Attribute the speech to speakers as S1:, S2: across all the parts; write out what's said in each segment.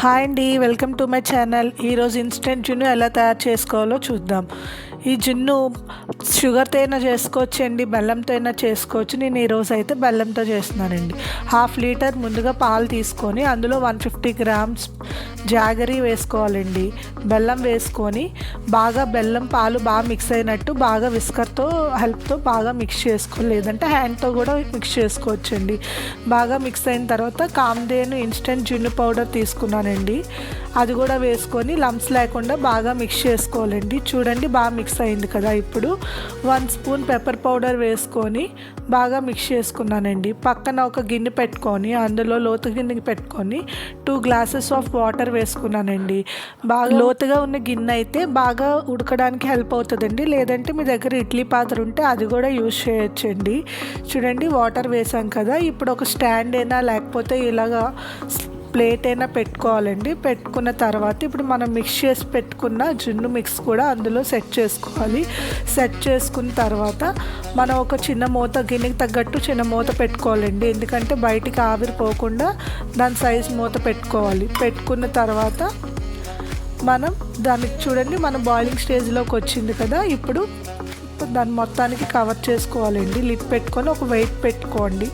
S1: Hi అండి, welcome to my channel. ఈరోజు instant జున్ను ఎలా తయారు చేసుకోవాలో చూద్దాం. ఈ జున్ను షుగర్తో అయినా చేసుకోవచ్చు అండి, బెల్లంతో అయినా చేసుకోవచ్చు. నేను ఈరోజు అయితే బెల్లంతో చేస్తున్నానండి. 1/2 లీటర్ ముందుగా పాలు తీసుకొని అందులో 150 గ్రామ్స్ జాగరీ వేసుకోవాలండి. బెల్లం వేసుకొని బాగా బెల్లం పాలు బాగా మిక్స్ అయినట్టు బాగా విస్కర్తో హెల్ప్తో బాగా మిక్స్ చేసుకోవాలి, లేదంటే హ్యాండ్తో కూడా మిక్స్ చేసుకోవచ్చండి. బాగా మిక్స్ అయిన తర్వాత కామ్దేను ఇన్స్టెంట్ జున్ను పౌడర్ తీసుకున్నానండి. అది కూడా వేసుకొని లంప్స్ లేకుండా బాగా మిక్స్ చేసుకోవాలండి. చూడండి, బాగా మిక్స్ అయింది కదా. ఇప్పుడు 1 స్పూన్ పెప్పర్ పౌడర్ వేసుకొని బాగా మిక్స్ చేసుకున్నానండి. పక్కన ఒక గిన్నె పెట్టుకొని అందులో లోతు గిన్నె పెట్టుకొని 2 గ్లాసెస్ ఆఫ్ వాటర్ వేసుకున్నానండి. బాగా లోతుగా ఉన్న గిన్నె అయితే బాగా ఉడకడానికి హెల్ప్ అవుతుందండి, లేదంటే మీ దగ్గర ఇడ్లీ పాత్ర ఉంటే అది కూడా యూజ్ చేయొచ్చండి. చూడండి, వాటర్ వేసాం కదా. ఇప్పుడు ఒక స్టాండ్ అయినా లేకపోతే ఇలాగా ప్లేట్ అయినా పెట్టుకోవాలండి. పెట్టుకున్న తర్వాత ఇప్పుడు మనం మిక్స్ చేసి పెట్టుకున్న జున్ను మిక్స్ కూడా అందులో సెట్ చేసుకోవాలి. సెట్ చేసుకున్న తర్వాత మనం ఒక చిన్న మూత, గిన్నెకి తగ్గట్టు చిన్న మూత పెట్టుకోవాలండి, ఎందుకంటే బయటికి ఆవిరిపోకుండా దాని సైజ్ మూత పెట్టుకోవాలి. పెట్టుకున్న తర్వాత మనం దానికి చూడండి, మన బాయిలింగ్ స్టేజ్లోకి వచ్చింది కదా. ఇప్పుడు దాన్ని మొత్తానికి కవర్ చేసుకోవాలండి. లిడ్ పెట్టుకొని ఒక వెయిట్ పెట్టుకోండి.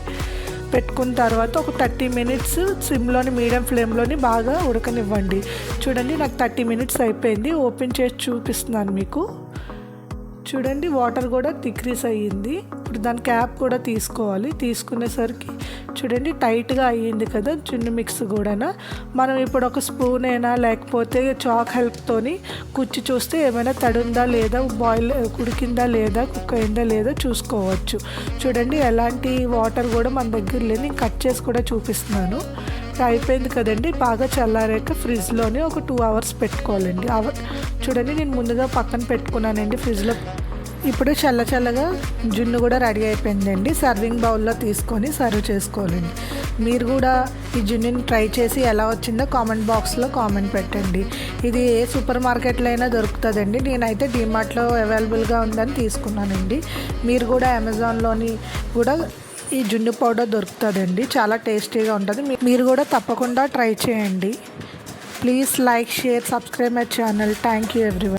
S1: పెట్టుకున్న తర్వాత ఒక 30 మినిట్స్ సిమ్లోని మీడియం ఫ్లేమ్లోని బాగా ఉడకనివ్వండి. చూడండి, నాకు 30 మినిట్స్ అయిపోయింది. ఓపెన్ చేసి చూపిస్తున్నాను మీకు. చూడండి, వాటర్ కూడా డిక్రీస్ అయ్యింది. ఇప్పుడు దాని క్యాప్ కూడా తీసుకోవాలి. తీసుకునేసరికి చూడండి, టైట్గా అయ్యింది కదా జున్ను మిక్స్ కూడా. మనం ఇప్పుడు ఒక స్పూన్ అయినా లేకపోతే చాక్ హెల్ప్తోని కుచ్చి చూస్తే ఏమైనా తడి ఉందా లేదా, బాయిల్ ఉడికిందా లేదా, కుక్ అయిందా లేదా చూసుకోవచ్చు. చూడండి, ఎలాంటి వాటర్ కూడా మన దగ్గర లేదు. నేను కట్ చేసి కూడా చూపిస్తున్నాను. అయిపోయింది కదండి. బాగా చల్లారాక ఫ్రిడ్జ్లోనే ఒక 2 అవర్స్ పెట్టుకోవాలండి. చూడండి, నేను ముందుగా పక్కన పెట్టుకున్నానండి ఫ్రిడ్జ్లో. ఇప్పుడు చల్లగా జున్ను కూడా రెడీ అయిపోయిందండి. సర్వింగ్ బౌల్లో తీసుకొని సర్వ్ చేసుకోవాలండి. మీరు కూడా ఈ జున్నుని ట్రై చేసి ఎలా వచ్చిందో కామెంట్ బాక్స్లో కామెంట్ పెట్టండి. ఇది ఏ సూపర్ మార్కెట్లో అయినా దొరుకుతుందండి. నేనైతే డీమార్ట్లో అవైలబుల్గా ఉందని తీసుకున్నానండి. మీరు కూడా అమెజాన్లోని కూడా ఈ జున్ను పౌడర్ దొరుకుతుందండి. చాలా టేస్టీగా ఉంటుంది. మీరు కూడా తప్పకుండా ట్రై చేయండి. Please like, share, subscribe my channel. Thank you everyone.